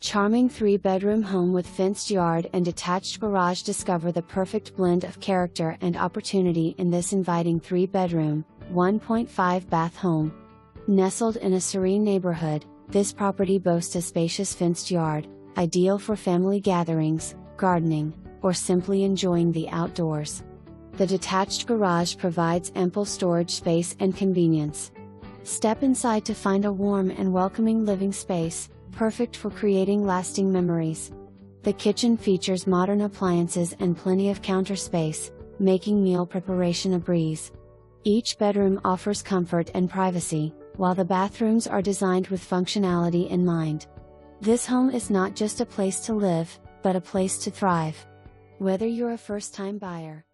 Charming 3-bedroom home with fenced yard and detached garage. Discover the perfect blend of character and opportunity in this inviting 3-bedroom, 1.5-bath home. Nestled in a serene neighborhood, this property boasts a spacious fenced yard, ideal for family gatherings, gardening, or simply enjoying the outdoors. The detached garage provides ample storage space and convenience. Step inside to find a warm and welcoming living space, perfect for creating lasting memories. The kitchen features modern appliances and plenty of counter space, making meal preparation a breeze. Each bedroom offers comfort and privacy, while the bathrooms are designed with functionality in mind. This home is not just a place to live, but a place to thrive. Whether you're a first-time buyer,